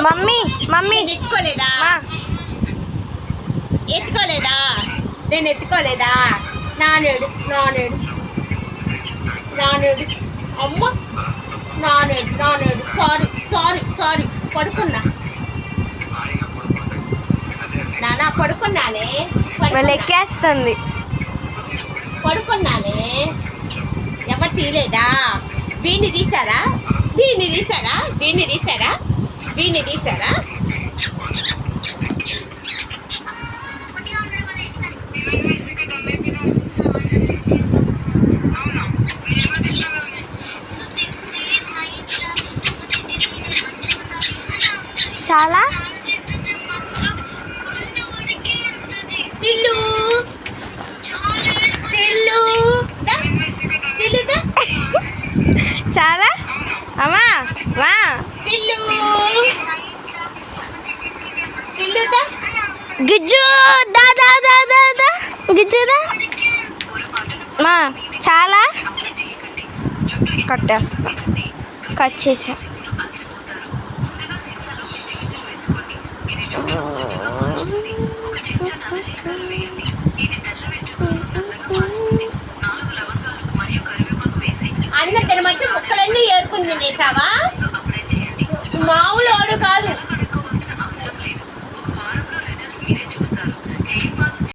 mummy mummy ఎత్తుకోలేదా నేను ఎత్తుకోలేదా నానేడు నానేడు నానేడు అమ్మ నానేడు నానేడు sorry sorry sorry పడుకున్నా నానా పడుకున్నానే ఎక్కేస్తుంది పడుకున్నానే ఎవరు తీయలేదా వీణ్ణి తీసారా వీణ్ణి తీసారా వీణ్ణి తీసారా వీణ్ణి తీసారా చాలా టిల్లు టిల్లు టిల్లుదా చాలా అమ్మా వా టిల్లు టిల్లుదా గిజ్జు దా దా దా దా దా గిజ్జుదా మా చాలా కట్టేస్తా కట్ చేసా అన్న తినమంటే ముక్కలన్నీ ఏరుకుని తినేసావా మామూలు వాడు కాదు